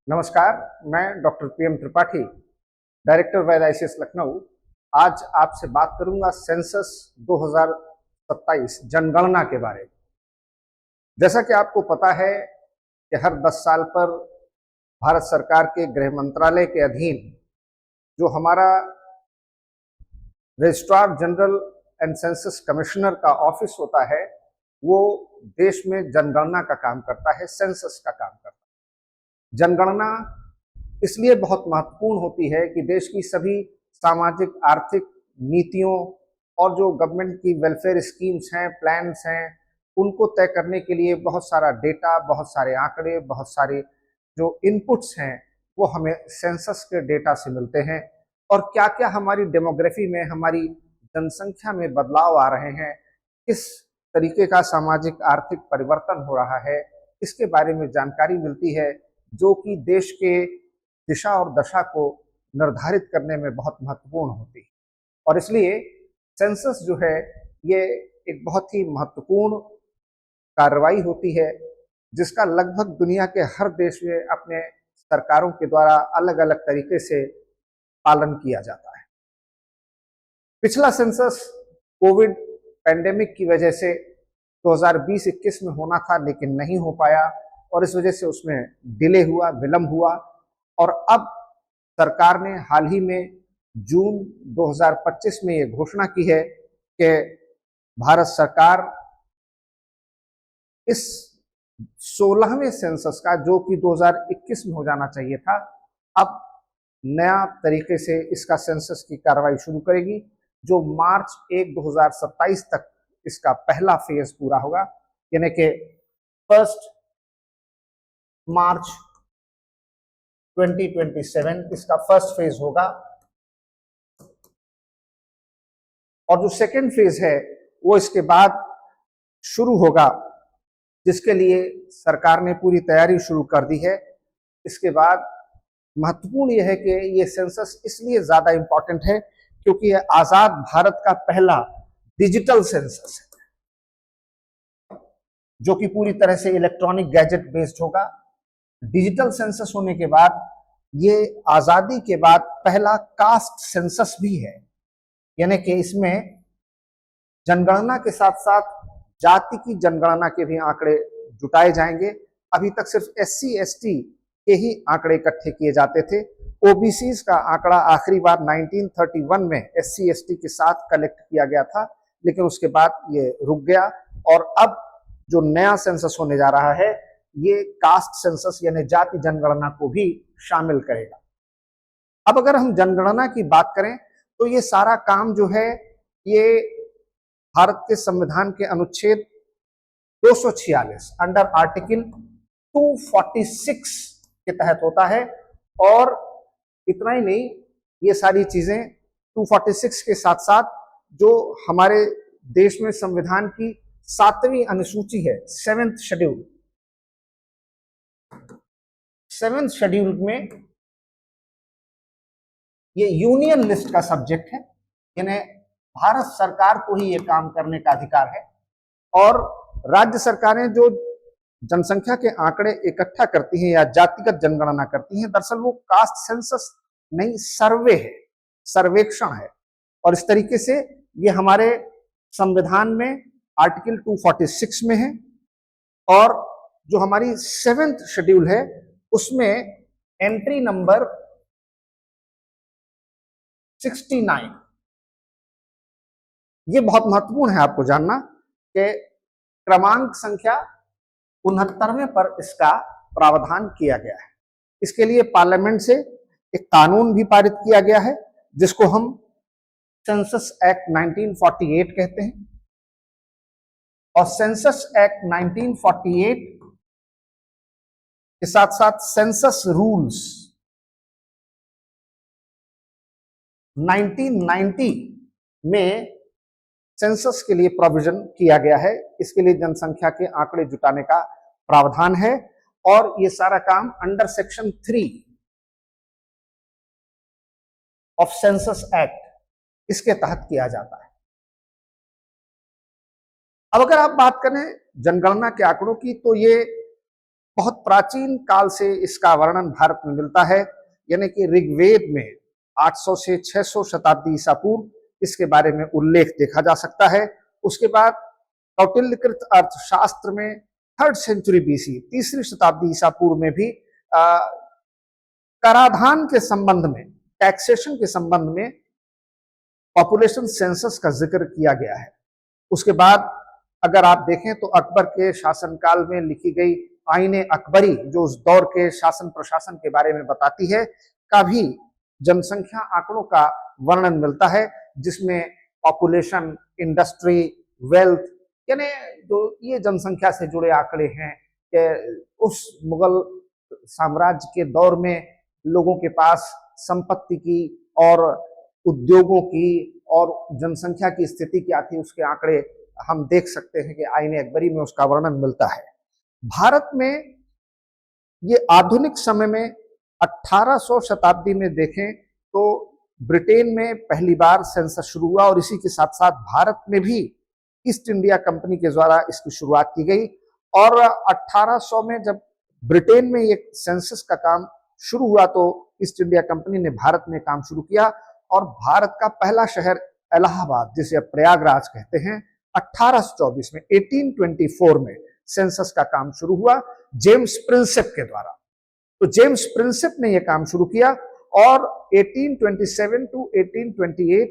नमस्कार। मैं doctor PM Tripathi, director वैद ICS Lucknow. आज आपसे बात करूंगा सेंसस 2027 जनगणना के बारे में। जैसा कि आपको पता है कि हर 10 साल पर भारत सरकार के गृह मंत्रालय के अधीन जो हमारा registrar general and census commissioner का ऑफिस होता है, वो देश में जनगणना का काम करता है, सेंसस का काम करता है। जनगणना इसलिए बहुत महत्वपूर्ण होती है कि देश की सभी सामाजिक आर्थिक नीतियों और जो गवर्नमेंट की वेलफेयर स्कीम्स हैं, प्लान्स हैं, उनको तय करने के लिए बहुत सारा डेटा, बहुत सारे आंकड़े, बहुत सारे जो इनपुट्स हैं वो हमें सेंसस के डेटा से मिलते हैं। और क्या क्या हमारी डेमोग्राफी में, हमारी जनसंख्या में बदलाव आ रहे हैं, किस तरीके का सामाजिक आर्थिक परिवर्तन हो रहा है, इसके बारे में जानकारी मिलती है, जो कि देश के दिशा और दशा को निर्धारित करने में बहुत महत्वपूर्ण होती है। और इसलिए सेंसस जो है ये एक बहुत ही महत्वपूर्ण कार्रवाई होती है, जिसका लगभग दुनिया के हर देश में अपने सरकारों के द्वारा अलग अलग तरीके से पालन किया जाता है। पिछला सेंसस कोविड पैंडेमिक की वजह से 2020-21 में होना था, लेकिन नहीं हो पाया और इस वजह से उसमें डिले हुआ, विलंब हुआ। और अब सरकार ने हाल ही में जून 2025 में ये घोषणा की है कि भारत सरकार इस 16वें सेंसस का, जो कि 2021 में हो जाना चाहिए था, अब नया तरीके से इसका सेंसस की कार्रवाई शुरू करेगी, जो मार्च 1, 2027 तक इसका पहला फेज पूरा होगा। यानी कि 1 मार्च 2027 इसका फर्स्ट फेज होगा। और जो सेकेंड फेज है वो इसके बाद शुरू होगा, जिसके लिए सरकार ने पूरी तैयारी शुरू कर दी है। इसके बाद महत्वपूर्ण यह है कि ये सेंसस इसलिए ज्यादा इंपॉर्टेंट है क्योंकि यह आजाद भारत का पहला डिजिटल सेंसस है, जो कि पूरी तरह से इलेक्ट्रॉनिक गैजेट बेस्ड होगा। डिजिटल सेंसस होने के बाद ये आजादी के बाद पहला कास्ट सेंसस भी है। यानी कि इसमें जनगणना के साथ साथ जाति की जनगणना के भी आंकड़े जुटाए जाएंगे। अभी तक सिर्फ SC ST के ही आंकड़े इकट्ठे किए जाते थे। OBCs का आंकड़ा आखिरी बार 1931 में SC ST के साथ कलेक्ट किया गया था, लेकिन उसके बाद ये रुक गया। और अब जो नया सेंसस होने जा रहा है ये कास्ट सेंसस यानी जाति जनगणना को भी शामिल करेगा। अब अगर हम जनगणना की बात करें तो ये सारा काम जो है ये भारत के संविधान के अनुच्छेद 246 अंडर आर्टिकल 246 के तहत होता है। और इतना ही नहीं, ये सारी चीजें 246 के साथ साथ जो हमारे देश में संविधान की 7वीं अनुसूची है, 7th शेड्यूल में ये यूनियन लिस्ट का सब्जेक्ट है, यानी भारत सरकार को ही ये काम करने का अधिकार है। और राज्य सरकारें जो जनसंख्या के आंकड़े इकट्ठा करती हैं या जातिगत जनगणना करती हैं, दरअसल वो कास्ट सेंसस नहीं, सर्वे है, सर्वेक्षण है। और इस तरीके से ये हमारे संविधान में आर्टिकल 246 में है। और जो हमारी 7th शेड्यूल है उसमें एंट्री नंबर 69, ये बहुत महत्वपूर्ण है आपको जानना कि क्रमांक संख्या 69वें पर इसका प्रावधान किया गया है। इसके लिए पार्लियामेंट से एक कानून भी पारित किया गया है, जिसको हम सेंसस एक्ट 1948 कहते हैं। और सेंसस एक्ट 1948 के साथ साथ सेंसस रूल्स 1990 में सेंसस के लिए प्रोविजन किया गया है। इसके लिए जनसंख्या के आंकड़े जुटाने का प्रावधान है और ये सारा काम under section 3 of census act इसके तहत किया जाता है। अब अगर आप बात करें जनगणना के आंकड़ों की, तो ये बहुत प्राचीन काल से इसका वर्णन भारत में मिलता है, यानी कि ऋग्वेद में 800 से 600 शताब्दी ईसा पूर्व इसके बारे में उल्लेख देखा जा सकता है। उसके बाद कौटिल्यकृत अर्थशास्त्र में 3rd सेंचुरी बीसी, 3री शताब्दी ईसा पूर्व में भी कराधान के संबंध में, टैक्सेशन के संबंध में पॉपुलेशन सेंसस का जिक्र किया गया है। उसके बाद अगर आप देखें तो अकबर के शासनकाल में लिखी गई आईने अकबरी, जो उस दौर के शासन प्रशासन के बारे में बताती है, का भी जनसंख्या आंकड़ों का वर्णन मिलता है, जिसमें पॉपुलेशन, इंडस्ट्री, वेल्थ, यानी जो ये जनसंख्या से जुड़े आंकड़े हैं कि उस मुगल साम्राज्य के दौर में लोगों के पास संपत्ति की और उद्योगों की और जनसंख्या की स्थिति क्या थी, उसके आंकड़े हम देख सकते हैं कि आईने अकबरी में उसका वर्णन मिलता है। भारत में ये आधुनिक समय में 1800 शताब्दी में देखें तो ब्रिटेन में पहली बार सेंसस शुरू हुआ और इसी के साथ साथ भारत में भी ईस्ट इंडिया कंपनी के द्वारा इसकी शुरुआत की गई। और 1800 में जब ब्रिटेन में ये सेंसस का काम शुरू हुआ तो ईस्ट इंडिया कंपनी ने भारत में काम शुरू किया और भारत का पहला शहर इलाहाबाद, जिसे अब प्रयागराज कहते हैं, 1824 में 1824 में सेंसस का काम शुरू हुआ जेम्स प्रिंसेप के द्वारा। तो जेम्स प्रिंसेप ने यह काम शुरू किया और 1827 टू 1828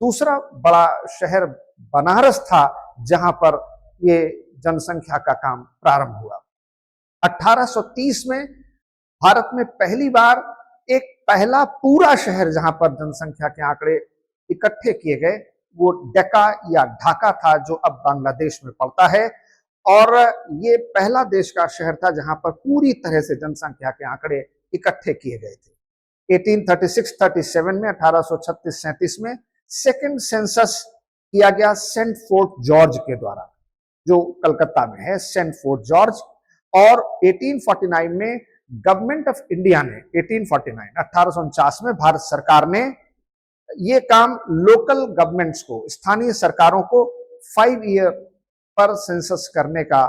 दूसरा बड़ा शहर बनारस था जहां पर ये जनसंख्या का काम प्रारंभ हुआ। 1830 में भारत में पहली बार एक पहला पूरा शहर जहां पर जनसंख्या के आंकड़े इकट्ठे किए गए वो डेक्का या ढाका था, जो अब बांग्लादेश में पड़ता है। और ये पहला देश का शहर था जहां पर पूरी तरह से जनसंख्या के आंकड़े इकट्ठे किए गए थे। 1836-37 में 1836-37 में सेकंड सेंसस किया गया सेंट फोर्ट जॉर्ज के द्वारा, जो कलकत्ता में है, सेंट फोर्ट जॉर्ज। और 1849 में गवर्नमेंट ऑफ इंडिया ने 1849 में भारत सरकार ने ये काम लोकल गवर्नमेंट्स को, स्थानीय सरकारों को 5 ईयर पर सेंसस करने का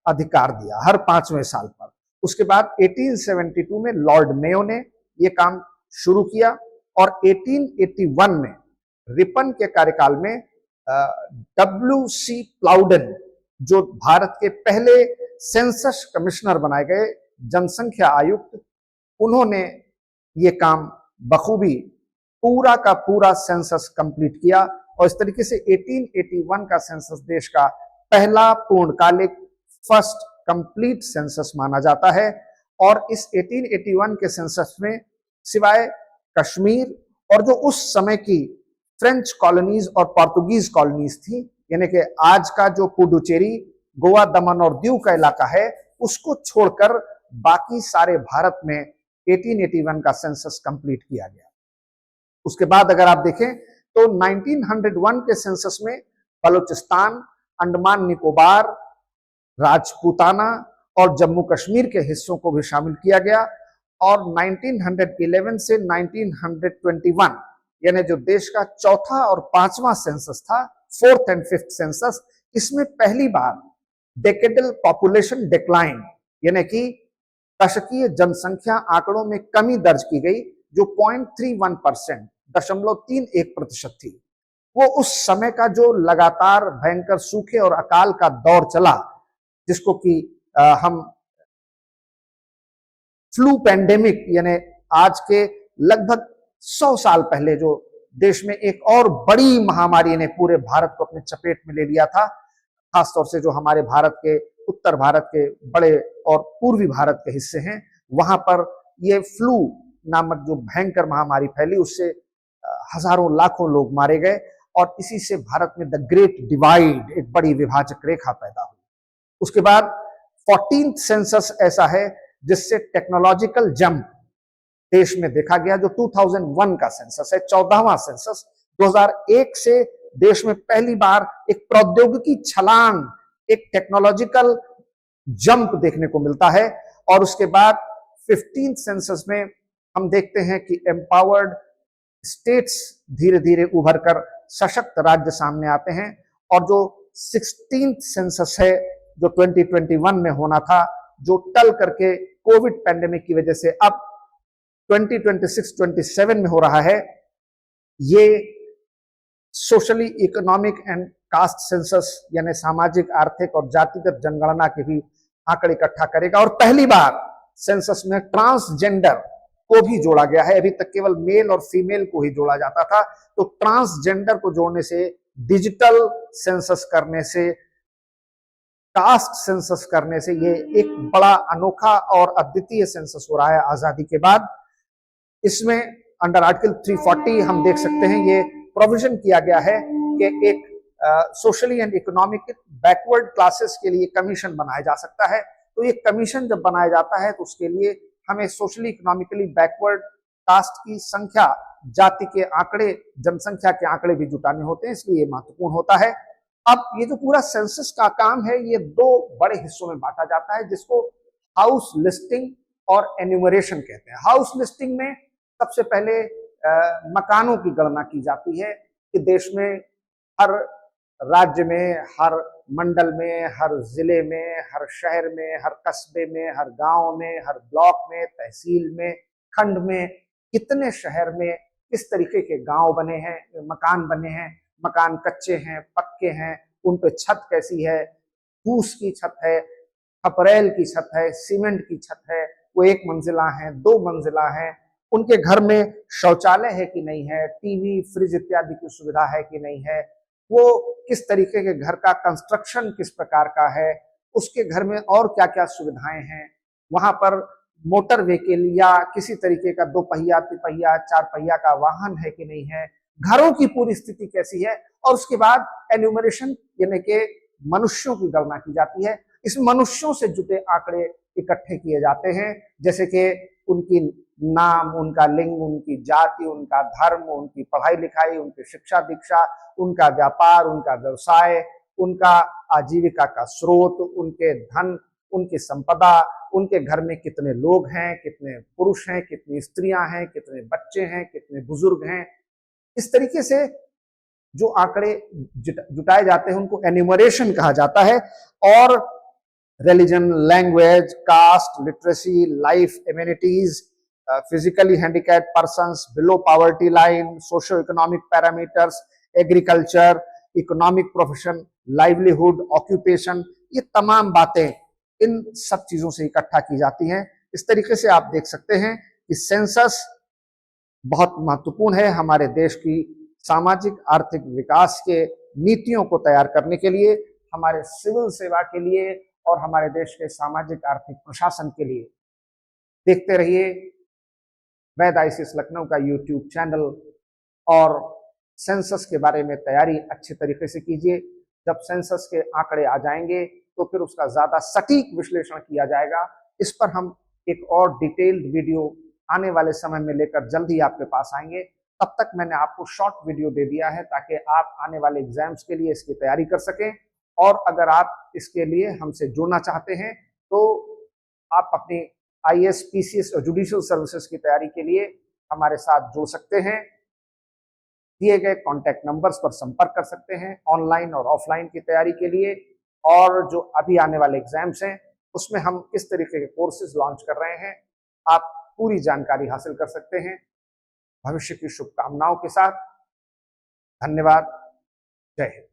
अधिकार दिया, हर 5वें साल पर। उसके बाद 1872 में लॉर्ड मेयो ने यह काम शुरू किया और 1881 में रिपन के कार्यकाल में WC प्लाउडन, जो भारत के पहले सेंसस कमिश्नर बनाए गए, जनसंख्या आयुक्त, उन्होंने ये काम बखूबी पूरा का पूरा सेंसस कंप्लीट किया। और इस तरीके से 1881 का सेंसस देश का पहला पूर्णकालिक फर्स्ट कंप्लीट सेंसस माना जाता है। और इस 1881 के सेंसस में सिवाय कश्मीर और जो उस समय की फ्रेंच कॉलोनीज और पोर्तुगीज कॉलोनीज थी, यानी कि आज का जो पुडुचेरी, गोवा, दमन और दीव का इलाका है, उसको छोड़कर बाकी सारे भारत में 1881 का सेंसस कंप्लीट किया गया। उसके बाद अगर आप देखें तो 1901 के सेंसस में बलूचिस्तान, अंडमान निकोबार, राजपूताना और जम्मू कश्मीर के हिस्सों को भी शामिल किया गया। और 1911 से 1921 यानी जो देश का चौथा और 5वां सेंसस था, 4th and 5th सेंसस, इसमें पहली बार डेकेडल पॉपुलेशन डिक्लाइन यानी कि दशकीय जनसंख्या आंकड़ों में कमी दर्ज की गई, जो 0.31%, 0.31% थी। वो उस समय का जो लगातार भयंकर सूखे और अकाल का दौर चला, जिसको कि हम फ्लू पैंडेमिक, यानी आज के लगभग 100 साल पहले जो देश में एक और बड़ी महामारी ने पूरे भारत को अपने चपेट में ले लिया था, खासतौर से जो हमारे भारत के, उत्तर भारत के बड़े और पूर्वी भारत के हिस्से हैं, वहां पर ये फ्लू नामक जो भयंकर महामारी फैली, उससे हजारों लाखों लोग मारे गए और इसी से भारत में द ग्रेट डिवाइड, एक बड़ी विभाजक रेखा पैदा हुई। उसके बाद 14th सेंसस ऐसा है जिससे टेक्नोलॉजिकल जंप देश में देखा गया, जो 2001 का सेंसस है, 14वां सेंसस। 2001 से देश में पहली बार एक प्रौद्योगिकी छलांग, एक टेक्नोलॉजिकल जंप देखने को मिलता है। और उसके बाद 15th सेंसस में हम देखते हैं कि एम्पावर्ड स्टेट्स धीरे धीरे उभर कर सशक्त राज्य सामने आते हैं। और जो 16th सेंसस है, जो 2021 में होना था, जो टल करके कोविड पैंडेमिक की वजह से अब 2026-27 में हो रहा है, ये socially economic and caste census यानी सामाजिक, आर्थिक और जातिगत जनगणना के भी आंकड़े इकट्ठा करेगा। और पहली बार सेंसस में ट्रांसजेंडर को भी जोड़ा गया है। अभी तक केवल मेल और फीमेल को ही जोड़ा जाता था, तो ट्रांसजेंडर को जोड़ने से, डिजिटल सेंसस करने से, कास्ट सेंसस करने से ये एक बड़ा अनोखा और अद्वितीय सेंसस हो रहा है आजादी के बाद। इसमें अंडर आर्टिकल 340 हम देख सकते हैं, ये प्रोविजन किया गया है कि एक socially and economic backward classes के लिए कमीशन बनाया जा सकता है। तो ये कमीशन जब बनाया जाता है तो उसके लिए हमें सोशली इकोनॉमिकली बैकवर्ड कास्ट की संख्या, जाति के आंकड़े, जनसंख्या के आंकड़े भी जुटाने होते हैं, इसलिए ये महत्वपूर्ण होता है। अब ये जो पूरा सेंसस का काम है, ये दो बड़े हिस्सों में बांटा जाता है, जिसको हाउस लिस्टिंग और एन्यूमरेशन कहते हैं। हाउस लिस्टिंग में सबसे पहले मकानों की गणना की जाती है कि देश में हर राज्य में, हर मंडल में, हर जिले में, हर शहर में, हर कस्बे में, हर गांव में, हर ब्लॉक में, तहसील में, खंड में, कितने शहर में किस तरीके के गांव बने हैं, मकान बने हैं, मकान कच्चे हैं, पक्के हैं, उन पे छत कैसी है, फूस की छत है, खपरेल की छत है, सीमेंट की छत है, वो एक मंजिला है, दो मंजिला है, उनके घर में शौचालय है कि नहीं है, टीवी, फ्रिज इत्यादि की सुविधा है कि नहीं है, वो किस तरीके के घर का कंस्ट्रक्शन किस प्रकार का है, उसके घर में और क्या क्या सुविधाएं हैं, वहां पर मोटर व्हीकल या किसी तरीके का 2 पहिया, 3 पहिया, 4 पहिया का वाहन है कि नहीं है, घरों की पूरी स्थिति कैसी है। और उसके बाद एन्यूमरेशन यानी कि मनुष्यों की गणना की जाती है। इस मनुष्यों से जुटे आंकड़े इकट्ठे किए जाते हैं, जैसे कि उनकी नाम, उनका लिंग, उनकी जाति, उनका धर्म, उनकी पढ़ाई लिखाई, उनकी शिक्षा दीक्षा, उनका व्यापार, उनका व्यवसाय, उनका आजीविका का स्रोत, उनके धन, उनकी संपदा, उनके घर में कितने लोग हैं, कितने पुरुष हैं, कितनी स्त्रियां हैं, कितने बच्चे हैं, कितने बुजुर्ग हैं। इस तरीके से जो आंकड़े जुटाए जाते हैं उनको एन्यूमरेशन कहा जाता है। और religion, language, caste, literacy, life amenities, physically handicapped persons, below poverty line, socio economic parameters, agriculture, economic profession, livelihood, occupation, ये तमाम बातें इन सब चीजों से इकट्ठा की जाती हैं। इस तरीके से आप देख सकते हैं कि सेंसस बहुत महत्वपूर्ण है हमारे देश की सामाजिक आर्थिक विकास के नीतियों को तैयार करने के लिए, हमारे सिविल सेवा के लिए और हमारे देश के सामाजिक आर्थिक प्रशासन के लिए। देखते रहिए वैद आईसीएस लखनऊ का यूट्यूब चैनल और सेंसस के बारे में तैयारी अच्छे तरीके से कीजिए। जब सेंसस के आंकड़े आ जाएंगे तो फिर उसका ज्यादा सटीक विश्लेषण किया जाएगा। इस पर हम एक और डिटेल्ड वीडियो आने वाले समय में लेकर जल्द ही आपके पास आएंगे। तब तक मैंने आपको शॉर्ट वीडियो दे दिया है ताकि आप आने वाले एग्जाम्स के लिए इसकी तैयारी कर सकें। और अगर आप इसके लिए हमसे जुड़ना चाहते हैं तो आप अपनी आईएएस, पीसीएस और जुडिशियल सर्विसेज की तैयारी के लिए हमारे साथ जुड़ सकते हैं। दिए गए कॉन्टैक्ट नंबर्स पर संपर्क कर सकते हैं ऑनलाइन और ऑफलाइन की तैयारी के लिए। और जो अभी आने वाले एग्जाम्स हैं उसमें हम किस तरीके के कोर्सेज लॉन्च कर रहे हैं, आप पूरी जानकारी हासिल कर सकते हैं। भविष्य की शुभकामनाओं के साथ धन्यवाद। जय हिंद।